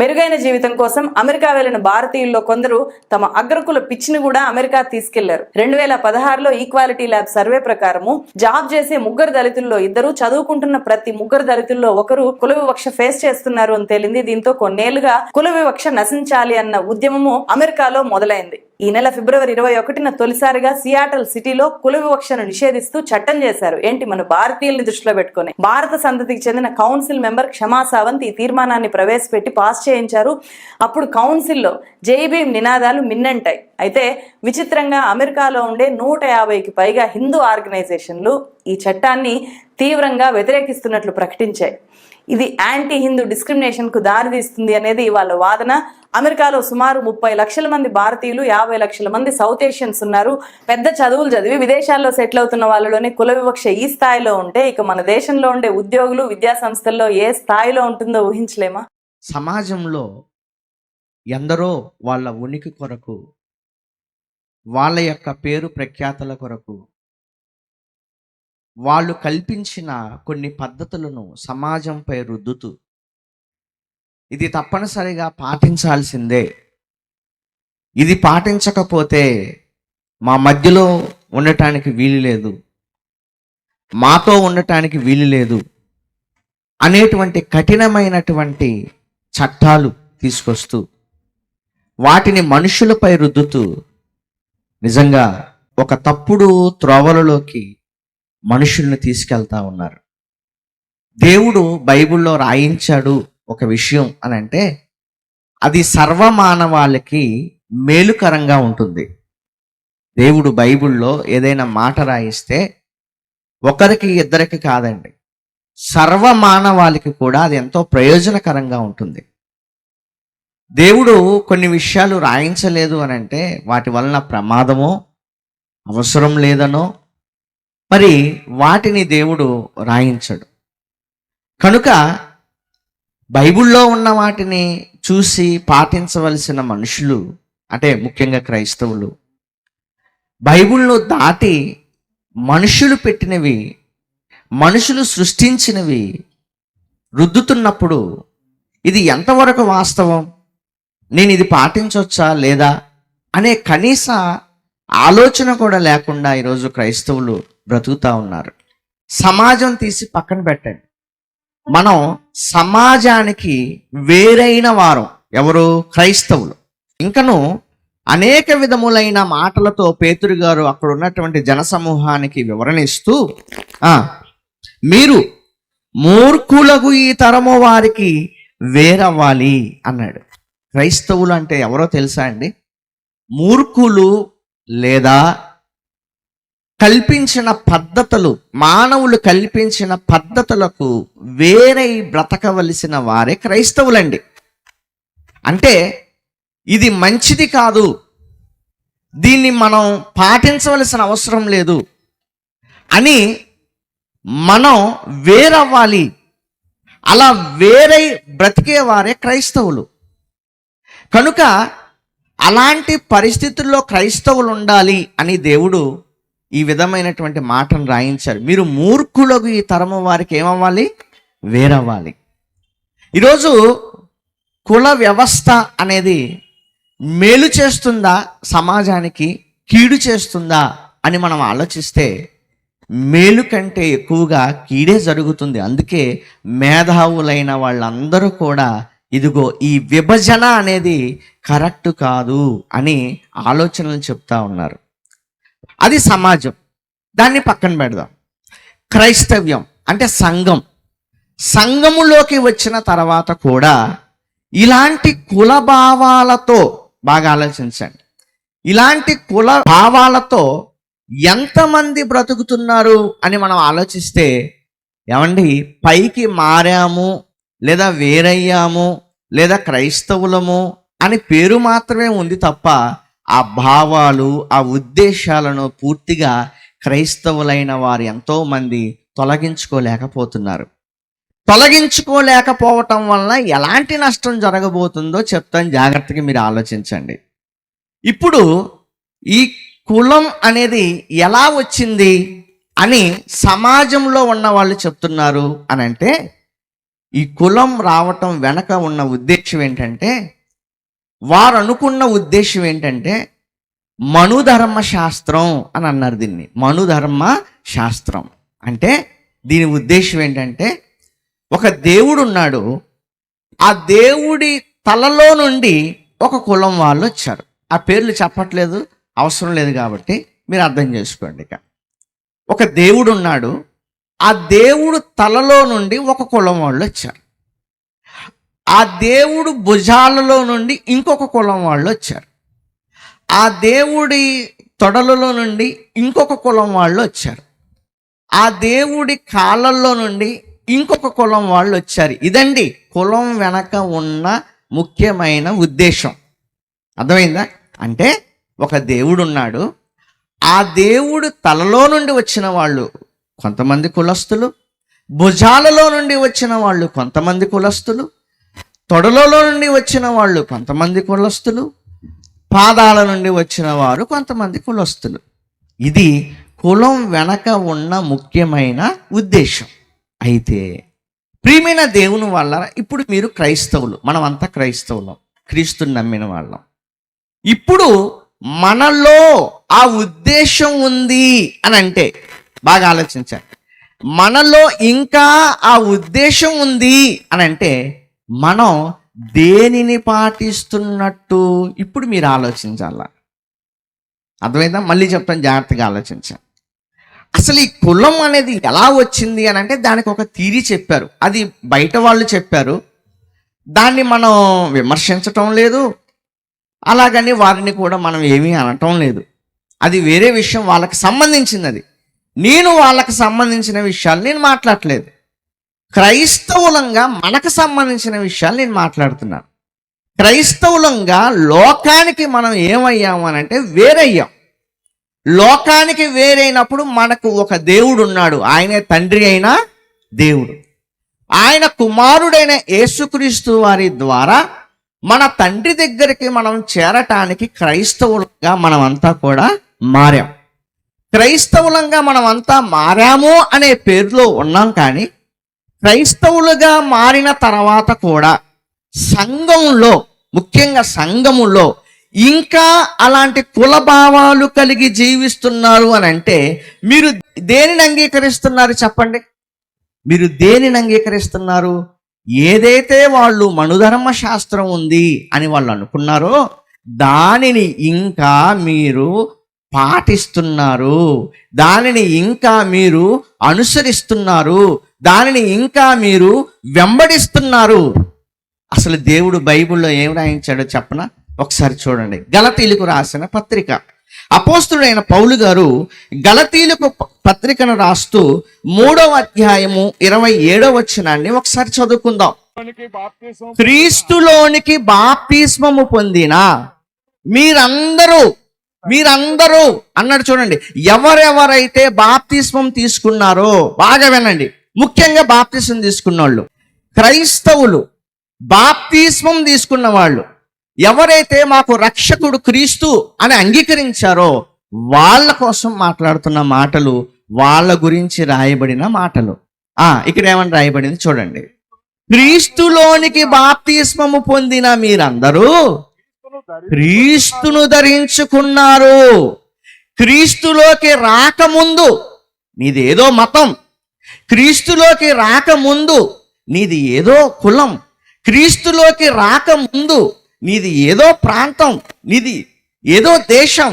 మెరుగైన జీవితం కోసం అమెరికా వెళ్లిన భారతీయుల్లో కొందరు తమ అగ్రకుల పిచ్చిని కూడా అమెరికా తీసుకెళ్లారు. 2016లో ఈక్వాలిటీ ల్యాబ్ సర్వే ప్రకారము జాబ్ చేసే ముగ్గురు దళితుల్లో ఇద్దరు, చదువుకుంటున్న ప్రతి ముగ్గురు దళితుల్లో ఒకరు కుల వివక్ష ఫేస్ చేస్తున్నారు అని తేలింది. దీంతో కొన్నేళ్లుగా కుల వివక్ష నశించాలి అన్న ఉద్యమము అమెరికాలో మొదలైంది. ఈ నెల ఫిబ్రవరి 21న తొలిసారిగా సియాటల్ సిటీలో కుల వివక్షను నిషేధిస్తూ చట్టం చేశారు. ఏంటి, మన భారతీయుల్ని దృష్టిలో పెట్టుకుని భారత సంతతికి చెందిన కౌన్సిల్ మెంబర్ క్షమా సావంత్ ఈ తీర్మానాన్ని ప్రవేశపెట్టి పాస్ చేయించారు. అప్పుడు కౌన్సిల్లో జై భీమ్ నినాదాలు మిన్నంటాయి. అయితే విచిత్రంగా అమెరికాలో ఉండే 150కి పైగా హిందూ ఆర్గనైజేషన్లు ఈ చట్టాన్ని తీవ్రంగా వ్యతిరేకిస్తున్నట్లు ప్రకటించాయి. ఇది యాంటీ హిందూ డిస్క్రిమినేషన్ కు దారితీస్తుంది అనేది వాళ్ళ వాదన. అమెరికాలో సుమారు 30 లక్షల మంది భారతీయులు, 50 లక్షల మంది సౌత్ ఏషియన్స్ ఉన్నారు. పెద్ద చదువులు చదివి విదేశాల్లో సెటిల్ అవుతున్న వాళ్ళలోనే కుల వివక్ష ఈ స్థాయిలో ఉంటే ఇక మన దేశంలో ఉండే ఉద్యోగులు, విద్యా సంస్థల్లో ఏ స్థాయిలో ఉంటుందో ఊహించలేమా? సమాజంలో ఎందరో వాళ్ళ ఉనికి కొరకు, వాళ్ళ యొక్క పేరు ప్రఖ్యాతల కొరకు వాళ్ళు కల్పించిన కొన్ని పద్ధతులను సమాజంపై రుద్దుతూ ఇది తప్పనిసరిగా పాటించాల్సిందే, ఇది పాటించకపోతే మా మధ్యలో ఉండటానికి వీలు లేదు, మాతో ఉండటానికి వీలు లేదు అనేటువంటి కఠినమైనటువంటి చట్టాలు తీసుకొస్తూ వాటిని మనుషులపై రుద్దుతూ నిజంగా ఒక తప్పుడు త్రోవలలోకి మనుషుల్ని తీసుకెళ్తా ఉన్నారు. దేవుడు బైబిల్లో రాయించాడు ఒక విషయం అని అంటే అది సర్వమానవాళికి మేలుకరంగా ఉంటుంది. దేవుడు బైబిల్లో ఏదైనా మాట రాయిస్తే ఒకరికి ఇద్దరికి కాదండి, సర్వమానవాళికి కూడా అది ఎంతో ప్రయోజనకరంగా ఉంటుంది. దేవుడు కొన్ని విషయాలు రాయించలేదు అని అంటే వాటి వలన ప్రమాదమో అవసరం లేదనో మరి వాటిని దేవుడు రాయించడు. కనుక బైబిల్లో ఉన్న వాటిని చూసి పాటించవలసిన మనుషులు అంటే ముఖ్యంగా క్రైస్తవులు బైబిల్ను దాటి మనుషులు పెట్టినవి, మనుషులు సృష్టించినవి రుద్దుతున్నప్పుడు ఇది ఎంతవరకు వాస్తవం, నేను ఇది పాటించవచ్చా లేదా అనే కనీస ఆలోచన కూడా లేకుండా ఈరోజు క్రైస్తవులు బ్రతుకుతా ఉన్నారు. సమాజం తీసి పక్కన పెట్టండి, మనం సమాజానికి వేరైన వారం ఎవరు? క్రైస్తవులు. ఇంకను అనేక విధములైన మాటలతో పేతురు గారు అక్కడ ఉన్నటువంటి జనసమూహానికి వివరణ ఇస్తూ మీరు మూర్ఖులకు ఈ తరము వారికి వేరవ్వాలి అన్నాడు. క్రైస్తవులు అంటే ఎవరో తెలుసా అండి? మూర్ఖులు లేదా కల్పించిన పద్ధతులు, మానవులు కల్పించిన పద్ధతులకు వేరై బ్రతకవలసిన వారే క్రైస్తవులండి. అంటే ఇది మంచిది కాదు, దీన్ని మనం పాటించవలసిన అవసరం లేదు అని మనం వేరవ్వాలి, అలా వేరై బ్రతికేవారే క్రైస్తవులు. కనుక అలాంటి పరిస్థితుల్లో క్రైస్తవులు ఉండాలి అని దేవుడు ఈ విధమైనటువంటి మాటను రాయించారు. మీరు మూర్ఖులకు ఈ తరము వారికి ఏమవ్వాలి? వేరవ్వాలి. ఈరోజు కుల వ్యవస్థ అనేది మేలు చేస్తుందా సమాజానికి, కీడు చేస్తుందా అని మనం ఆలోచిస్తే మేలు కంటే ఎక్కువగా కీడే జరుగుతుంది. అందుకే మేధావులైన వాళ్ళందరూ కూడా ఇదిగో ఈ విభజన అనేది కరెక్ట్ కాదు అని ఆలోచనలు చెప్తా ఉన్నారు. అది సమాజం, దాన్ని పక్కన పెడదాం. క్రైస్తవ్యం అంటే సంఘం. సంఘములోకి వచ్చిన తర్వాత కూడా ఇలాంటి కుల భావాలతో, బాగా ఆలోచించండి, ఇలాంటి కుల భావాలతో ఎంతమంది బ్రతుకుతున్నారు అని మనం ఆలోచిస్తే ఏమండి, పైకి మారాము లేదా వేరయ్యాము లేదా క్రైస్తవులము అని పేరు మాత్రమే ఉంది తప్ప ఆ భావాలు, ఆ ఉద్దేశాలను పూర్తిగా క్రైస్తవులైన వారు ఎంతో మంది తొలగించుకోలేకపోతున్నారు. తొలగించుకోలేకపోవటం వలన ఎలాంటి నష్టం జరగబోతుందో చెప్తాను, జాగ్రత్తగా మీరు ఆలోచించండి. ఇప్పుడు ఈ కులం అనేది ఎలా వచ్చింది అని సమాజంలో ఉన్న వాళ్ళు చెప్తున్నారు అని అంటే ఈ కులం రావటం వెనక ఉన్న ఉద్దేశం ఏంటంటే, వారు అనుకున్న ఉద్దేశం ఏంటంటే మనుధర్మ శాస్త్రం అని అన్నారు దీన్ని. మనుధర్మ శాస్త్రం అంటే దీని ఉద్దేశం ఏంటంటే, ఒక దేవుడు ఉన్నాడు, ఆ దేవుడి తలలో నుండి ఒక కులం వాళ్ళు వచ్చారు. ఆ పేర్లు చెప్పట్లేదు, అవసరం లేదు కాబట్టి మీరు అర్థం చేసుకోండి. ఇక ఒక దేవుడు ఉన్నాడు, ఆ దేవుడు తలలో నుండి ఒక కులం వాళ్ళు వచ్చారు. ఆ దేవుడు భుజాలలో నుండి ఇంకొక కులం వాళ్ళు వచ్చారు. ఆ దేవుడి తొడలలో నుండి ఇంకొక కులం వాళ్ళు వచ్చారు. ఆ దేవుడి కాళ్ళల్లో నుండి ఇంకొక కులం వాళ్ళు వచ్చారు. ఇదండి కులం వెనక ఉన్న ముఖ్యమైన ఉద్దేశం. అర్థమైందా? అంటే ఒక దేవుడు ఉన్నాడు, ఆ దేవుడు తలలో నుండి వచ్చిన వాళ్ళు కొంతమంది కులస్తులు, భుజాలలో నుండి వచ్చిన వాళ్ళు కొంతమంది కులస్తులు, తొడలలో నుండి వచ్చిన వాళ్ళు కొంతమంది కులస్తులు, పాదాల నుండి వచ్చిన వారు కొంతమంది కులస్తులు. ఇది కులం వెనక ఉన్న ముఖ్యమైన ఉద్దేశం. అయితే ప్రియమైన దేవుని వల్ల ఇప్పుడు మీరు క్రైస్తవులు, మనమంతా క్రైస్తవులం, క్రీస్తుని నమ్మిన వాళ్ళం. ఇప్పుడు మనలో ఆ ఉద్దేశం ఉంది అని అంటే, బాగా ఆలోచించాలి, మనలో ఇంకా ఆ ఉద్దేశం ఉంది అని అంటే మనం దేనిని పాటిస్తున్నట్టు ఇప్పుడు మీరు ఆలోచించాల. అర్థమైందా? మళ్ళీ చెప్తాను, జాగ్రత్తగా ఆలోచించాలి. అసలు ఈ కులం అనేది ఎలా వచ్చింది అని అంటే దానికి ఒక థియరీ చెప్పారు. అది బయట వాళ్ళు చెప్పారు, దాన్ని మనం విమర్శించటం లేదు, అలాగని వారిని కూడా మనం ఏమీ అనటం లేదు. అది వేరే విషయం, వాళ్ళకి సంబంధించింది. అది నేను వాళ్ళకి సంబంధించిన విషయాలు నేను మాట్లాడట్లేదు. క్రైస్తవులంగా మనకు సంబంధించిన విషయాలు నేను మాట్లాడుతున్నాను. క్రైస్తవులంగా లోకానికి మనం ఏమయ్యాము అని అంటే వేరయ్యాం. లోకానికి వేరైనప్పుడు మనకు ఒక దేవుడు ఉన్నాడు, ఆయనే తండ్రి అయిన దేవుడు. ఆయన కుమారుడైన యేసుక్రీస్తు వారి ద్వారా మన తండ్రి దగ్గరికి మనం చేరటానికి క్రైస్తవులంగా మనమంతా కూడా మారాం. క్రైస్తవులంగా మనమంతా మారాము అనే పేరులో ఉన్నాం. కానీ క్రైస్తవులుగా మారిన తర్వాత కూడా సంఘంలో, ముఖ్యంగా సంఘములో ఇంకా అలాంటి కులభావాలు కలిగి జీవిస్తున్నారు అని అంటే మీరు దేనిని అంగీకరిస్తున్నారు చెప్పండి? మీరు దేనిని అంగీకరిస్తున్నారు? ఏదైతే వాళ్ళు మనుధర్మ శాస్త్రం ఉంది అని వాళ్ళు అనుకున్నారో దానిని ఇంకా మీరు పాటిస్తున్నారు, దానిని ఇంకా మీరు అనుసరిస్తున్నారు, దానిని ఇంకా మీరు వెంబడిస్తున్నారు. అసలు దేవుడు బైబిల్లో ఏం రాయించాడో చెప్పనా? ఒకసారి చూడండి. గలతీయులకు రాసిన పత్రిక, అపోస్తుడైన పౌలు గారు గలతీయులకు పత్రికను రాస్తూ 3వ అధ్యాయము 27వ వచనాన్ని ఒకసారి చదువుకుందాం. క్రీస్తులోనికి బాప్తిస్మము పొందిన మీరందరూ అన్నాడు. చూడండి, ఎవరెవరైతే బాప్తిస్మం తీసుకున్నారో, బాగా వినండి, ముఖ్యంగా బాప్తిస్మం తీసుకున్న వాళ్ళు క్రైస్తవులు, బాప్తిస్మం తీసుకున్న వాళ్ళు ఎవరైతే మాకు రక్షకుడు క్రీస్తు అని అంగీకరించారో వాళ్ళ కోసం మాట్లాడుతున్న మాటలు, వాళ్ళ గురించి రాయబడిన మాటలు. ఇక్కడ ఏమని రాయబడింది చూడండి. క్రీస్తులోనికి బాప్తిస్మము పొందిన మీరందరూ క్రీస్తును ధరించుకున్నారు. క్రీస్తులోకి రాకముందు నీది ఏదో మతం, క్రీస్తులోకి రాకముందు నీది ఏదో కులం, క్రీస్తులోకి రాకముందు నీది ఏదో ప్రాంతం, నీది ఏదో దేశం.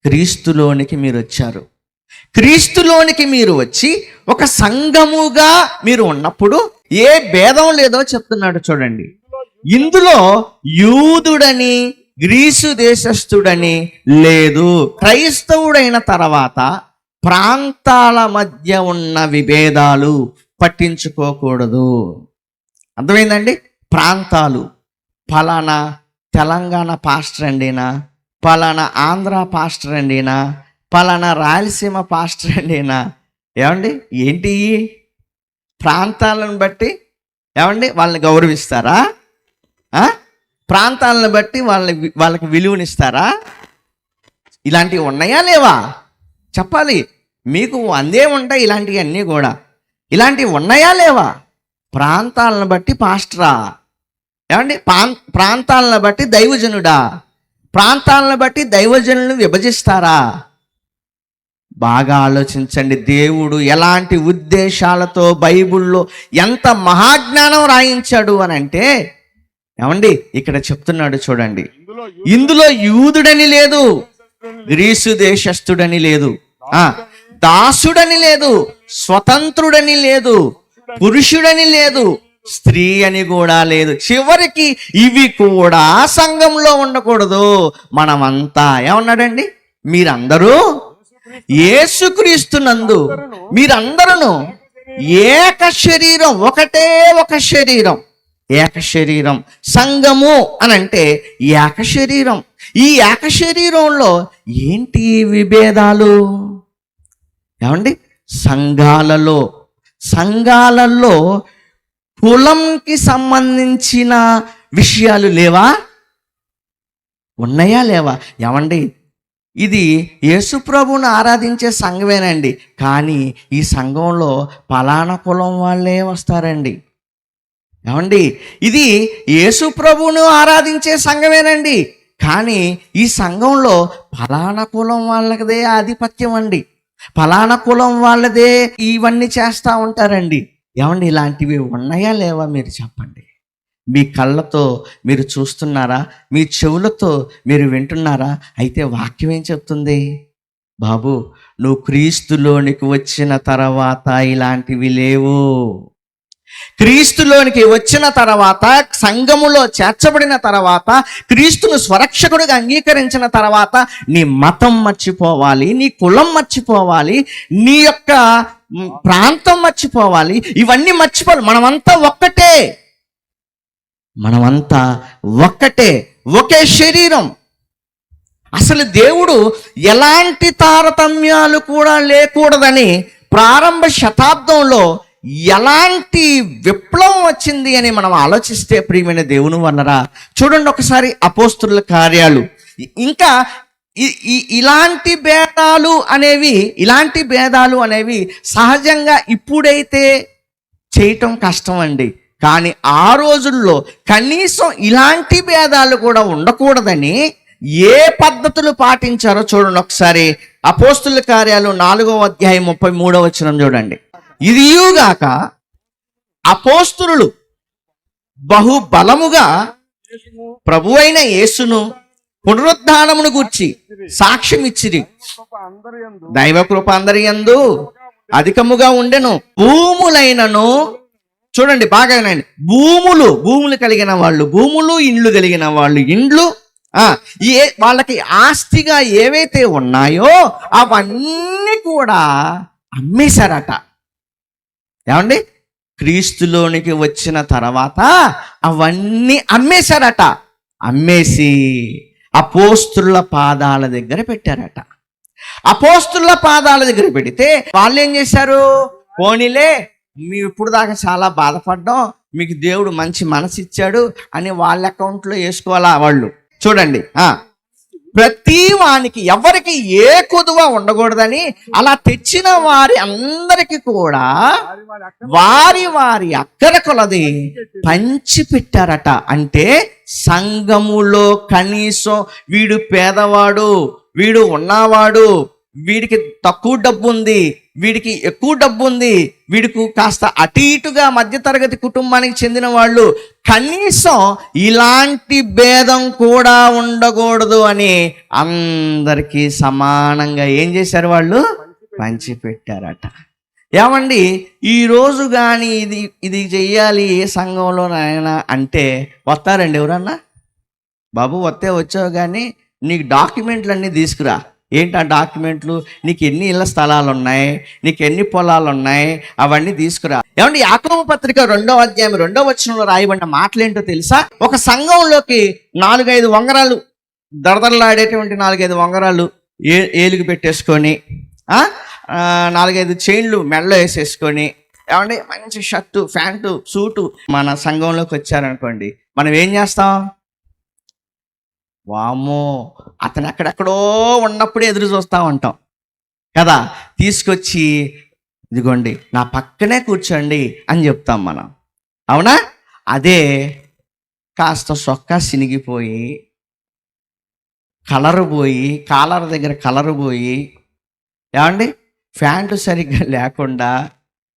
క్రీస్తులోనికి మీరు వచ్చారు. క్రీస్తులోనికి మీరు వచ్చి ఒక సంఘముగా మీరు ఉన్నప్పుడు ఏ భేదం లేదో చెప్తున్నాడు చూడండి. ఇందులో యూదుడని గ్రీసు దేశస్థుడని లేదు. క్రైస్తవుడైన తర్వాత ప్రాంతాల మధ్య ఉన్న విభేదాలు పట్టించుకోకూడదు. అర్థమైందండి? ప్రాంతాలు, ఫలానా తెలంగాణ పాస్టర్ అండినా, ఫలానా ఆంధ్ర పాస్టర్ అండినా, ఫలానా రాయలసీమ పాస్టర్ అండినా, ఏమండి ఏంటి ప్రాంతాలను బట్టి ఏమండి వాళ్ళని గౌరవిస్తారా? ప్రాంతాలను బట్టి వాళ్ళకి విలువనిస్తారా? ఇలాంటివి ఉన్నాయా లేవా చెప్పాలి. మీకు అందే ఉంటాయి ఇలాంటివి అన్నీ కూడా. ఇలాంటివి ఉన్నాయా లేవా? ప్రాంతాలను బట్టి పాస్టరా? ఏమండి, ప్రాంతాలను బట్టి దైవజనుడా? ప్రాంతాలను బట్టి దైవజనులను విభజిస్తారా? బాగా ఆలోచించండి. దేవుడు ఎలాంటి ఉద్దేశాలతో బైబిల్లో ఎంత మహాజ్ఞానం రాయించాడు అని అంటే, ఏమండి ఇక్కడ చెప్తున్నాడు చూడండి, ఇందులో యూదుడని లేదు, గ్రీసు దేశస్థుడని లేదు, దాసుడని లేదు, స్వతంత్రుడని లేదు, పురుషుడని లేదు, స్త్రీ అని కూడా లేదు. చివరికి ఇవి కూడా సంఘంలో ఉండకూడదు. మనమంతా ఏమన్నాడండి, మీరందరూ యేసుక్రీస్తునందు మీరందరూ ఏక శరీరం, ఒకటే ఒక శరీరం, ఏక శరీరం. సంఘము అనంటే ఏక శరీరం. ఈ ఏక శరీరంలో ఏంటి విభేదాలు? ఏమండి, సంఘాలలో కులంకి సంబంధించిన విషయాలు లేవా? ఉన్నాయా లేవా? ఏమండి, ఇది యేసుప్రభువును ఆరాధించే సంఘమేనండి, కానీ ఈ సంఘంలో పలానా కులం వాళ్ళే వస్తారండి. ఏమండి, ఇది యేసుప్రభువును ఆరాధించే సంఘమేనండి, కానీ ఈ సంఘంలో పలానా కులం వాళ్ళదే ఆధిపత్యం అండి, పలానా కులం వాళ్ళదే ఇవన్నీ చేస్తూ ఉంటారండి. ఏమండి, ఇలాంటివి ఉన్నాయా లేవా మీరు చెప్పండి. మీ కళ్ళతో మీరు చూస్తున్నారా? మీ చెవులతో మీరు వింటున్నారా? అయితే వాక్యం ఏం చెప్తుంది? బాబు, నువ్వు క్రీస్తులోనికి వచ్చిన తర్వాత ఇలాంటివి లేవు. క్రీస్తులోనికి వచ్చిన తర్వాత, సంఘములో చేర్చబడిన తర్వాత, క్రీస్తును స్వరక్షకుడిగా అంగీకరించిన తర్వాత నీ మతం మర్చిపోవాలి, నీ కులం మర్చిపోవాలి, నీ యొక్క ప్రాంతం మర్చిపోవాలి, ఇవన్నీ మర్చిపోవాలి. మనమంతా ఒక్కటే, ఒకే శరీరం. అసలు దేవుడు ఎలాంటి తారతమ్యాలు కూడా లేకూడదని ప్రారంభ శతాబ్దంలో ఎలాంటి విప్లవం వచ్చింది అని మనం ఆలోచిస్తే, ప్రియమైన దేవుని వల్లరా, చూడండి ఒకసారి అపోస్తుల కార్యాలు. ఇంకా ఇలాంటి భేదాలు అనేవి సహజంగా ఇప్పుడైతే చేయటం కష్టం అండి, కానీ ఆ రోజుల్లో కనీసం ఇలాంటి భేదాలు కూడా ఉండకూడదని ఏ పద్ధతులు పాటించారో చూడండి ఒకసారి. అపోస్తుల కార్యాలు 4వ అధ్యాయం 33వ వచనం చూడండి. ఇదియుగాక అపోస్తులు బహుబలముగా ప్రభువైన యేసును పునరుద్ధానమును గూర్చి సాక్ష్యం ఇచ్చిరి. దైవ కృప అందరి యందు అధికముగా ఉండెను. భూములైనను, చూడండి బాగా, భూములు కలిగిన వాళ్ళు భూములు, ఇండ్లు కలిగిన వాళ్ళు ఇండ్లు, వాళ్ళకి ఆస్తిగా ఏవైతే ఉన్నాయో అవన్నీ కూడా అమ్మేశారట. ఏమండి, క్రీస్తులోనికి వచ్చిన తర్వాత అవన్నీ అమ్మేశారట. అమ్మేసి అపోస్తుల పాదాల దగ్గర పెట్టారట. అపోస్తుల పాదాల దగ్గర పెడితే వాళ్ళు ఏం చేశారు? పోనీలే, మేము ఇప్పుడు దాకా చాలా బాధపడ్డాం, మీకు దేవుడు మంచి మనసు ఇచ్చాడు అని వాళ్ళ అకౌంట్లో వేసుకోవాలా వాళ్ళు. చూడండి, ప్రతి వానికి ఎవరికి ఏ కొదువ ఉండకూడదని అలా తెచ్చిన వారి అందరికీ కూడా వారి అక్కర కొలది పంచి పెట్టారట. అంటే సంఘములో కనీసం వీడు పేదవాడు, వీడు ఉన్నవాడు, వీడికి తక్కువ డబ్బు ఉంది, వీడికి ఎక్కువ డబ్బు ఉంది, వీడికి కాస్త అటు ఇటుగా మధ్యతరగతి కుటుంబానికి చెందిన వాళ్ళు, కనీసం ఇలాంటి భేదం కూడా ఉండకూడదు అని అందరికీ సమానంగా ఏం చేశారు? వాళ్ళు పంచిపెట్టారట. ఏమండి, ఈరోజు కానీ ఇది చెయ్యాలి ఏ సంఘంలో నాయన అంటే వస్తారండి ఎవరన్నా? బాబు వచ్చావు కానీ నీకు డాక్యుమెంట్లన్నీ తీసుకురా. ఏంటి ఆ డాక్యుమెంట్లు? నీకు ఎన్ని ఇళ్ల స్థలాలు ఉన్నాయి, నీకు ఎన్ని పొలాలు ఉన్నాయి, అవన్నీ తీసుకురా. ఏమంటే యాకోబు పత్రిక 2వ అధ్యాయం 2వ వచనంలో రాయబడిన మాటలేంటో తెలుసా? ఒక సంఘంలోకి 4-5 ఉంగరాలు, దరదరలాడేటువంటి 4-5 ఉంగరాలు ఏలుగు పెట్టేసుకొని, 4-5 చైన్లు మెడలో వేసేసుకొని, ఏమంటే మంచి షర్టు, ప్యాంటు, సూటు మన సంఘంలోకి వచ్చారనుకోండి, మనం ఏం చేస్తాం? వామ్మో, అతను ఎక్కడెక్కడో ఉన్నప్పుడే ఎదురు చూస్తూ ఉంటాం కదా. తీసుకొచ్చి ఇదిగోండి నా పక్కనే కూర్చోండి అని చెప్తాం మనం. అవునా? అదే కాస్త సొక్కా సినిగిపోయి, కలరు పోయి, కాలర్ దగ్గర కలరు పోయి, ఏమండి ప్యాంటు సరిగ్గా లేకుండా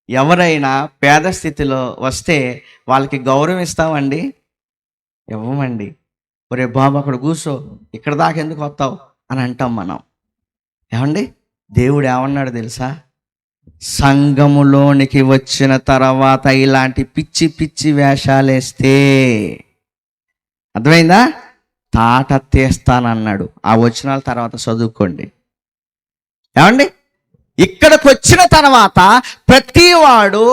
ఎవరైనా పేద స్థితిలో వస్తే వాళ్ళకి గౌరవం ఇస్తామండి? ఇవ్వమండి. ఒరే బాబు అక్కడ కూర్చో, ఇక్కడ దాకా ఎందుకు వస్తావు అని అంటాం మనం. ఏమండి దేవుడు ఏమన్నాడు తెలుసా? సంఘములోనికి వచ్చిన తర్వాత ఇలాంటి పిచ్చి పిచ్చి వేషాలేస్తే, అర్థమైందా, తాట తీస్తానన్నాడు. ఆ వచనాల తర్వాత చదువుకోండి. ఏమండి ఇక్కడికి వచ్చిన తర్వాత ప్రతివాడు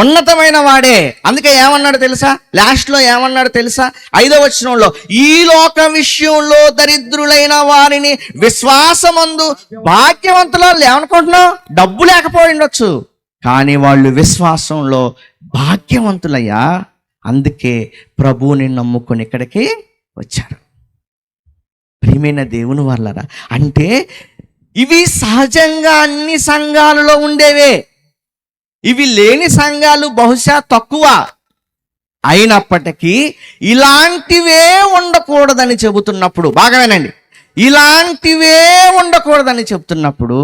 ఉన్నతమైన వాడే. అందుకే ఏమన్నాడు తెలుసా? లాస్ట్లో ఏమన్నాడు తెలుసా? 5వ వచనంలో, ఈ లోక విషయంలో దరిద్రులైన వారిని విశ్వాసమందు భాగ్యవంతులు. ఏమనుకుంటున్నావు? డబ్బు లేకపోయి ఉండొచ్చు, కానీ వాళ్ళు విశ్వాసంలో భాగ్యవంతులయ్యా. అందుకే ప్రభువుని నమ్ముకొని ఇక్కడికి వచ్చారు. ప్రియమైన దేవుని వాళ్ళరా, అంటే ఇవి సహజంగా అన్ని సంఘాలలో ఉండేవే. ఇవి లేని సంఘాలు బహుశా తక్కువ. అయినప్పటికీ ఇలాంటివే ఉండకూడదని చెబుతున్నప్పుడు, బాగా వినండి, ఇలాంటివే ఉండకూడదని చెబుతున్నప్పుడు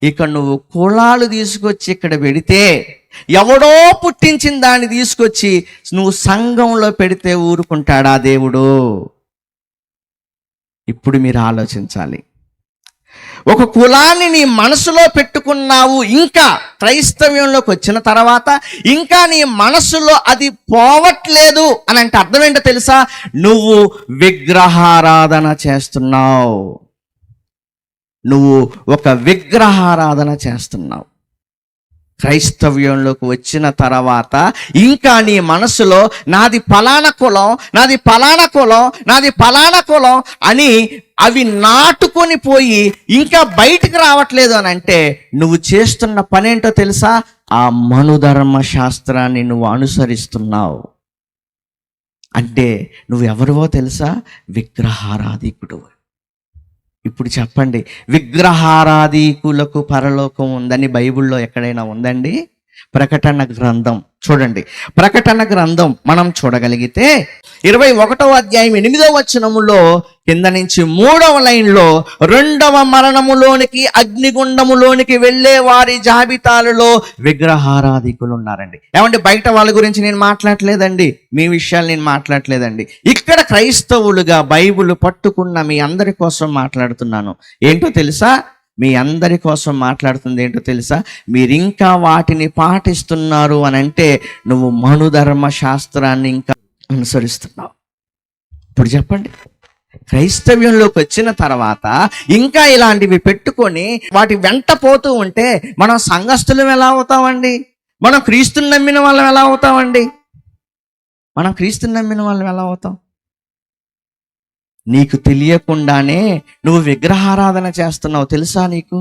ఇక నువ్వు కులాలు తీసుకొచ్చి ఇక్కడ పెడితే, ఎవడో పుట్టించిన దాన్ని తీసుకొచ్చి నువ్వు సంఘంలో పెడితే ఊరుకుంటాడా దేవుడు? ఇప్పుడు మీరు ఆలోచించాలి. ఒక కులాన్ని నీ మనసులో పెట్టుకున్నావు, ఇంకా క్రైస్తవ్యంలోకి వచ్చిన తర్వాత ఇంకా నీ మనసులో అది పోవట్లేదు అని అంటే అర్థం ఏంటో తెలుసా? నువ్వు విగ్రహారాధన చేస్తున్నావు. నువ్వు ఒక విగ్రహారాధన చేస్తున్నావు. క్రైస్తవ్యంలోకి వచ్చిన తర్వాత ఇంకా నీ మనసులో నాది ఫలానా కులం, నాది ఫలానా కులం, నాది ఫలానా కులం అని అవి నాటుకొని పోయి ఇంకా బయటికి రావట్లేదు అని అంటే నువ్వు చేస్తున్న పనేంటో తెలుసా? ఆ మనుధర్మ శాస్త్రాన్ని నువ్వు అనుసరిస్తున్నావు. అంటే నువ్వు ఎవరివో తెలుసా? విగ్రహారాధికుడు. ఇప్పుడు చెప్పండి, విగ్రహారాధికులకు పరలోకం ఉందని బైబిల్లో ఎక్కడైనా ఉందండి? ప్రకటన గ్రంథం చూడండి. ప్రకటన గ్రంథం మనం చూడగలిగితే 21వ అధ్యాయం 8వ వచనములో కింద నుంచి 3వ లైన్లో, 2వ మరణములోనికి అగ్నిగుండములోనికి వెళ్ళే వారి జాబితాలలో విగ్రహారాధికులు ఉన్నారండి. ఏమంటే బయట వాళ్ళ గురించి నేను మాట్లాడలేదండి, మీ విషయాలు నేను మాట్లాడలేదండి. ఇక్కడ క్రైస్తవులుగా బైబిల్ పట్టుకున్న మీ అందరి కోసం మాట్లాడుతున్నాను. ఏంటో తెలుసా? మీ అందరి కోసం మాట్లాడుతుంది ఏంటో తెలుసా? మీరు ఇంకా వాటిని పాటిస్తున్నారు అని అంటే నువ్వు మనుధర్మ శాస్త్రాన్ని ఇంకా అనుసరిస్తున్నావు. ఇప్పుడు చెప్పండి, క్రైస్తవ్యంలోకి వచ్చిన తర్వాత ఇంకా ఇలాంటివి పెట్టుకొని వాటి వెంట పోతూ ఉంటే మనం సంఘస్థులం ఎలా అవుతామండి? మనం క్రీస్తుని నమ్మిన వాళ్ళం ఎలా అవుతామండి? మనం క్రీస్తుని నమ్మిన వాళ్ళం ఎలా అవుతాం? నీకు తెలియకుండానే నువ్వు విగ్రహారాధన చేస్తున్నావు, తెలుసా నీకు?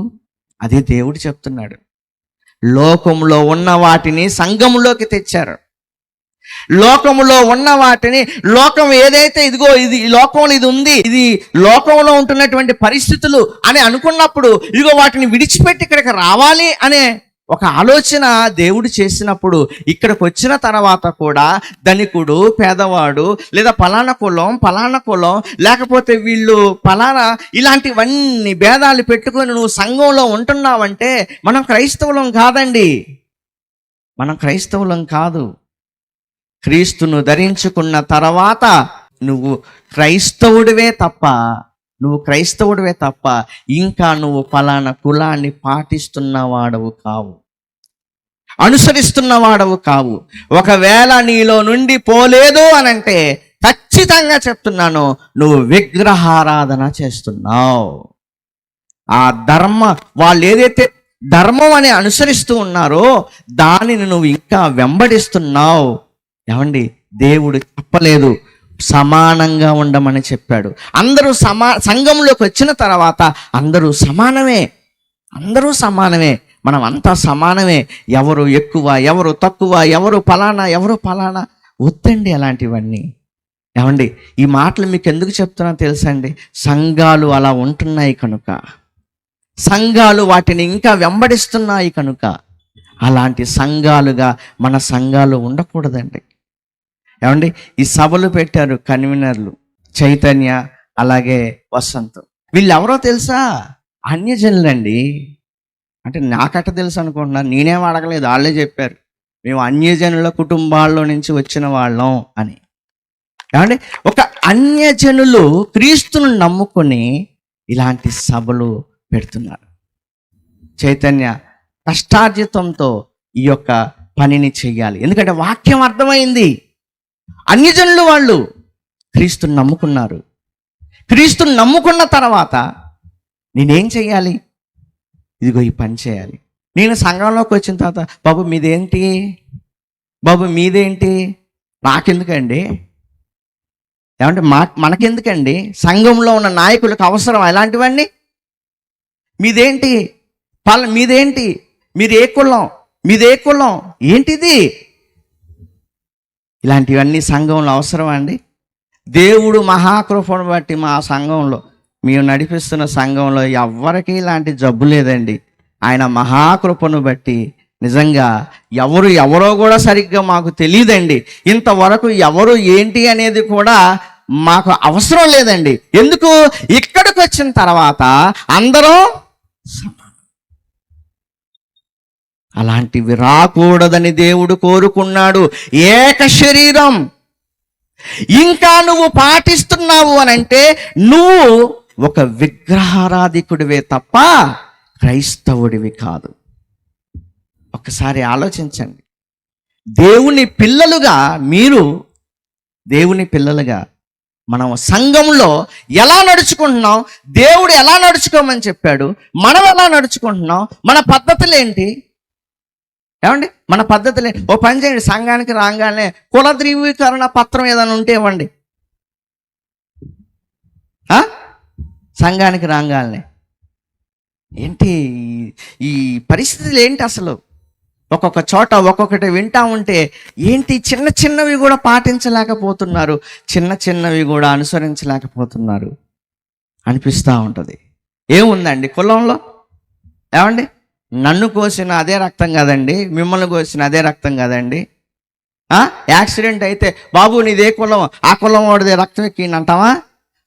అదే దేవుడు చెప్తున్నాడు. లోకంలో ఉన్న వాటిని సంఘంలోకి తెచ్చారు. లోకములో ఉన్న వాటిని, లోకం ఏదైతే ఇదిగో ఇది లోకంలో ఇది ఉంది, ఇది లోకంలో ఉంటున్నటువంటి పరిస్థితులు అని అనుకున్నప్పుడు ఇదిగో వాటిని విడిచిపెట్టి ఇక్కడికి రావాలి అనే ఒక ఆలోచన దేవుడు చేసినప్పుడు ఇక్కడికి వచ్చిన తర్వాత కూడా ధనికుడు, పేదవాడు, లేదా పలానా కులం, లేకపోతే వీళ్ళు పలానా, ఇలాంటివన్నీ భేదాలు పెట్టుకొని నువ్వు సంఘంలో ఉంటున్నావంటే మనం క్రైస్తవులం కాదండి. మనం క్రైస్తవులం కాదు. క్రీస్తును ధరించుకున్న తర్వాత నువ్వు క్రైస్తవుడివే తప్ప ఇంకా నువ్వు ఫలానా కులాన్ని పాటిస్తున్నవాడవు కావు, అనుసరిస్తున్నవాడవు కావు. ఒకవేళ నీలో నుండి పోలేదు అనంటే ఖచ్చితంగా చెప్తున్నాను, నువ్వు విగ్రహారాధన చేస్తున్నావు. ఆ వాళ్ళు ఏదైతే ధర్మం అని అనుసరిస్తూ ఉన్నారో దానిని నువ్వు ఇంకా వెంబడిస్తున్నావు. ఏమండి దేవుడు చెప్పలేదు సమానంగా ఉండమని చెప్పాడు. అందరూ సంఘంలోకి వచ్చిన తర్వాత అందరూ సమానమే, మనం అంతా సమానమే. ఎవరు ఎక్కువ, ఎవరు తక్కువ, ఎవరు ఫలానా వద్దండి అలాంటివన్నీ. ఏమండి ఈ మాటలు మీకు ఎందుకు చెప్తున్నా తెలుసండి? సంఘాలు అలా ఉంటున్నాయి కనుక, సంఘాలు వాటిని ఇంకా వెంబడిస్తున్నాయి కనుక. అలాంటి సంఘాలుగా మన సంఘాలు ఉండకూడదండి. ఏమండి ఈ సభలు పెట్టారు కన్వీనర్లు, చైతన్య అలాగే వసంత్. వీళ్ళు ఎవరో తెలుసా? అన్యజనులండి. అంటే నాకట్ట తెలుసు అనుకుంటున్నాను, నేనేం అడగలేదు, వాళ్ళే చెప్పారు మేము అన్యజనుల కుటుంబాల్లో నుంచి వచ్చిన వాళ్ళం అని. ఏమండి ఒక అన్యజనులు క్రీస్తును నమ్ముకొని ఇలాంటి సభలు పెడుతున్నారు. చైతన్య కష్టార్జితంతో ఈ యొక్క పనిని చెయ్యాలి, ఎందుకంటే వాక్యం అర్థమైంది. అన్యజనులు వాళ్ళు క్రీస్తుని నమ్ముకున్నారు. క్రీస్తుని నమ్ముకున్న తర్వాత నేనేం చెయ్యాలి? ఇదిగో ఈ పని చేయాలి. నేను సంఘంలోకి వచ్చిన తర్వాత బాబు మీదేంటి, బాబు మీదేంటి, నాకెందుకండి? ఏమంటే మనకెందుకండి? సంఘంలో ఉన్న నాయకులకు అవసరం ఎలాంటివన్నీ? మీదేంటి మీదేంటి, మీరు ఏ కులం, మీదే కులం, ఏంటిది? ఇలాంటివన్నీ సంఘంలో అవసరమా అండి? దేవుడు మహాకృపను బట్టి మా సంఘంలో, మేము నడిపిస్తున్న సంఘంలో ఎవ్వరికీ ఇలాంటి జబ్బు లేదండి. ఆయన మహాకృపను బట్టి నిజంగా ఎవరో కూడా సరిగ్గా మాకు తెలియదండి. ఇంతవరకు ఎవరు ఏంటి అనేది కూడా మాకు అవసరం లేదండి. ఎందుకు? ఇక్కడికి వచ్చిన తర్వాత అందరం అలాంటివి రాకూడదని దేవుడు కోరుకున్నాడు. ఏక శరీరం. ఇంకా నువ్వు పాటిస్తున్నావు అని అంటే నువ్వు ఒక విగ్రహారాధికుడివే తప్ప క్రైస్తవుడివి కాదు. ఒకసారి ఆలోచించండి. దేవుని పిల్లలుగా దేవుని పిల్లలుగా మనం సంఘంలో ఎలా నడుచుకుంటున్నాం, దేవుడు ఎలా నడుచుకోమని చెప్పాడు, మనం ఎలా నడుచుకుంటున్నాం, మన పద్ధతులు ఏంటి? ఏమండి మన పద్ధతులే. ఓ పని చేయండి, సంఘానికి రాగానే కుల ధృవీకరణ పత్రం ఏదైనా ఉంటే ఇవ్వండి. సంఘానికి రాగానే ఏంటి ఈ పరిస్థితులు ఏంటి అసలు? ఒక్కొక్క చోట ఒక్కొక్కటి వింటా ఉంటే ఏంటి, చిన్నవి కూడా పాటించలేకపోతున్నారు, చిన్నవి కూడా అనుసరించలేకపోతున్నారు అనిపిస్తూ ఉంటుంది. ఏముందండి కులంలో? ఏమండి నన్ను కోసిన అదే రక్తం కదండి, మిమ్మల్ని కోసిన అదే రక్తం కదండి. యాక్సిడెంట్ అయితే బాబు నీదే కులం, ఆ కులం వాడిదే రక్తం ఎక్కిందంటావా?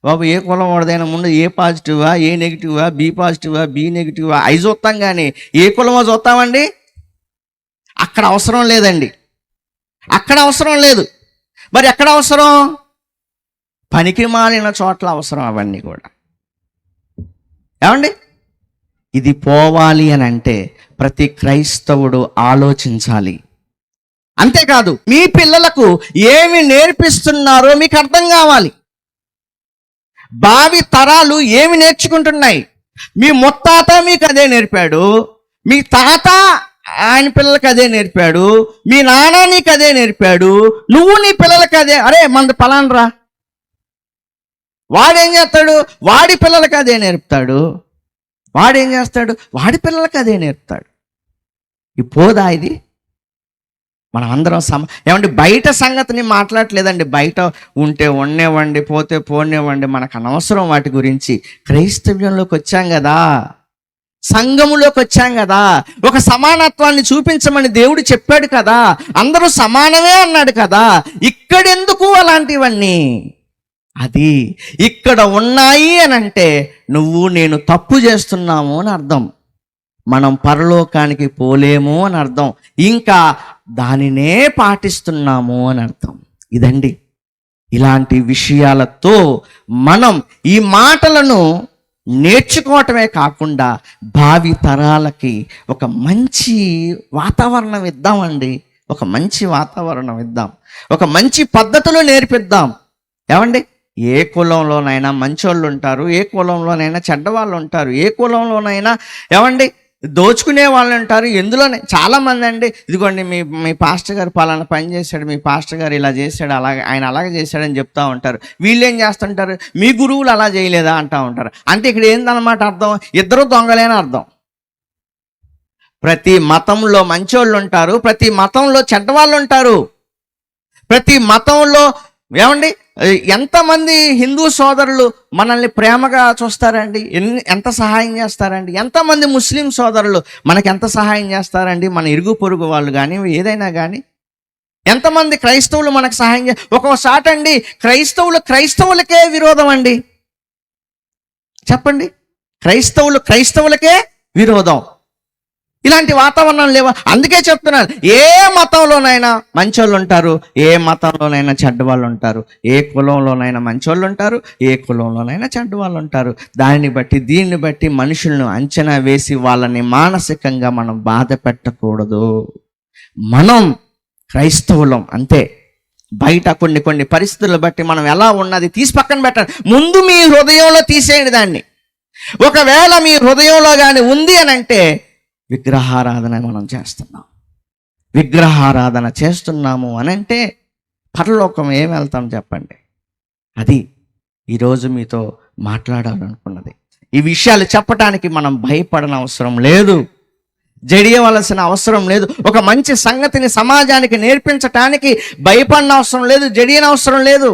బాబు ఏ కులం వాడిదైనా ముందు ఏ పాజిటివా, ఏ నెగిటివా, బి పాజిటివా, బి నెగిటివా అవి చూస్తాం, కానీ ఏ కులమో చూస్తామండి? అక్కడ అవసరం లేదండి, అక్కడ అవసరం లేదు. మరి ఎక్కడ అవసరం? పనికి మాలిన చోట్ల అవసరం అవన్నీ కూడా. ఏమండి ఇది పోవాలి అని అంటే ప్రతి క్రైస్తవుడు ఆలోచించాలి. అంతేకాదు మీ పిల్లలకు ఏమి నేర్పిస్తున్నారో మీకు అర్థం కావాలి. భావి తరాలు ఏమి నేర్చుకుంటున్నాయి? మీ ముత్తాత మీకు అదే నేర్పాడు, మీ తాత ఆయన పిల్లలకి అదే నేర్పాడు, మీ నాన్న నీకు అదే నేర్పాడు, నువ్వు నీ పిల్లలకి అదే. అరే మనది పలానరా, వాడేం చేస్తాడు? వాడి పిల్లలకి అదే నేర్పుతాడు. వాడేం చేస్తాడు? వాడి పిల్లలకి అదే నేర్పుతాడు. ఈ పోదా ఇది? మనం అందరం ఏమండి బయట సంగతిని మాట్లాడలేదండి. బయట ఉంటే ఉండేవ్వండి, పోతే పోనివ్వండి, మనకు అనవసరం వాటి గురించి. క్రైస్తవ్యంలోకి వచ్చాం కదా, సంఘములోకి వచ్చాం కదా, ఒక సమానత్వాన్ని చూపించమని దేవుడు చెప్పాడు కదా, అందరూ సమానమే అన్నాడు కదా. ఇక్కడెందుకు అలాంటివన్నీ? అది ఇక్కడ ఉన్నాయి అని అంటే నువ్వు నేను తప్పు చేస్తున్నాము అని అర్థం, మనం పరలోకానికి పోలేము అని అర్థం, ఇంకా దానినే పాటిస్తున్నాము అని అర్థం. ఇదండి ఇలాంటి విషయాలతో మనం ఈ మాటలను నేర్చుకోవటమే కాకుండా భావి తరాలకి ఒక మంచి వాతావరణం ఇద్దామండి. ఒక మంచి వాతావరణం ఇద్దాం, ఒక మంచి పద్ధతులు నేర్పిద్దాం. ఏమండి ఏ కులంలోనైనా మంచోళ్ళు ఉంటారు, ఏ కులంలోనైనా చెడ్డవాళ్ళు ఉంటారు, ఏ కులంలోనైనా ఏమండి దోచుకునే వాళ్ళు ఉంటారు. ఎందులోనే చాలామంది అండి, ఇదిగోండి మీ పాస్టర్ గారు పలానా పని చేశాడు, మీ పాస్టర్ గారు ఇలా చేశాడు, ఆయన అలాగే చేశాడని చెప్తూ ఉంటారు. వీళ్ళు ఏం చేస్తుంటారు? మీ గురువులు అలా చేయలేదా అంటూ ఉంటారు. అంటే ఇక్కడ ఏందన్నమాట అర్థం? ఇద్దరు దొంగలేని అర్థం. ప్రతి మతంలో మంచోళ్ళు ఉంటారు, ప్రతి మతంలో చెడ్డవాళ్ళు ఉంటారు. ప్రతి మతంలో ఏమండి ఎంతమంది హిందూ సోదరులు మనల్ని ప్రేమగా చూస్తారండి, ఎంత సహాయం చేస్తారండి. ఎంతమంది ముస్లిం సోదరులు మనకి ఎంత సహాయం చేస్తారండి, మన ఇరుగు పొరుగు వాళ్ళు కానీ ఏదైనా కానీ. ఎంతమంది క్రైస్తవులు మనకు సహాయం ఒక్కోసారి అండి క్రైస్తవులకే విరోధం అండి. చెప్పండి, క్రైస్తవులకే విరోధం. ఇలాంటి వాతావరణం లేవా? అందుకే చెప్తున్నాను, ఏ మతంలోనైనా మంచోళ్ళు ఉంటారు, ఏ మతంలోనైనా చెడ్డవాళ్ళు ఉంటారు, ఏ కులంలోనైనా మంచోళ్ళు ఉంటారు, ఏ కులంలోనైనా చెడ్డవాళ్ళు ఉంటారు. దీన్ని బట్టి మనుషులను అంచనా వేసి వాళ్ళని మానసికంగా మనం బాధ పెట్టకూడదు. మనం క్రైస్తవులం అంతే. బయట కొన్ని పరిస్థితులను బట్టి మనం ఎలా ఉన్నది తీసి పక్కన పెట్టండి. ముందు మీ హృదయంలో తీసేయండి దాన్ని. ఒకవేళ మీ హృదయంలో కానీ ఉంది అని అంటే విగ్రహారాధన మనం చేస్తున్నాం. విగ్రహారాధన చేస్తున్నాము అని అంటే పరలోకం ఏం వెళ్తాం చెప్పండి? అది ఈరోజు మీతో మాట్లాడాలనుకున్నది. ఈ విషయాలు చెప్పటానికి మనం భయపడని అవసరం లేదు, జడియవలసిన అవసరం లేదు. ఒక మంచి సంగతిని సమాజానికి నేర్పించటానికి భయపడిన అవసరం లేదు, జడియన అవసరం లేదు.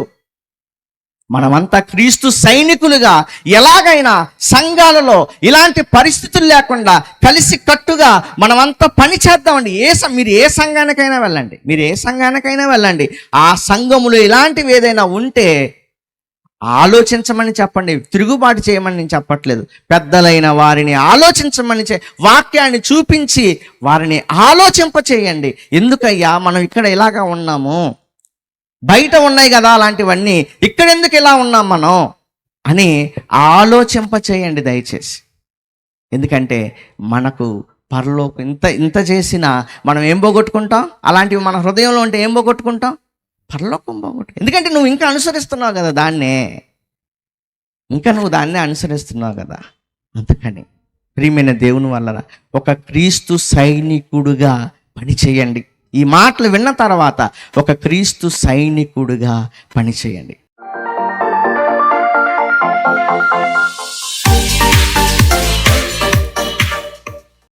మనమంతా క్రీస్తు సైనికులుగా ఎలాగైనా సంఘాలలో ఇలాంటి పరిస్థితులు లేకుండా కలిసి కట్టుగా మనమంతా పని చేద్దామండి. మీరు ఏ సంఘానికైనా వెళ్ళండి, ఆ సంఘములో ఇలాంటివి ఏదైనా ఉంటే ఆలోచించమని చెప్పండి. తిరుగుబాటు చేయమని నేను చెప్పట్లేదు. పెద్దలైన వారిని ఆలోచించమని వాక్యాన్ని చూపించి వారిని ఆలోచింపచేయండి. ఎందుకయ్యా మనం ఇక్కడ ఇలాగా ఉన్నాము, బయట ఉన్నాయి కదా అలాంటివన్నీ, ఇక్కడ ఎందుకు ఇలా ఉన్నాం మనం అని ఆలోచింపచేయండి దయచేసి. ఎందుకంటే మనకు పరలోకం ఇంత చేసినా మనం ఏం పోగొట్టుకుంటాం? అలాంటివి మన హృదయంలో ఉంటే ఏం పోగొట్టుకుంటాం? పరలోకం పోగొట్టు. ఎందుకంటే నువ్వు ఇంకా అనుసరిస్తున్నావు కదా దాన్నే, నువ్వు దాన్నే అనుసరిస్తున్నావు కదా. అందుకని ప్రియమైన దేవుని వల్ల ఒక క్రీస్తు సైనికుడుగా పని చేయండి. ఈ మాటలు విన్న తర్వాత ఒక క్రీస్తు సైనికుడుగా పని చేయండి.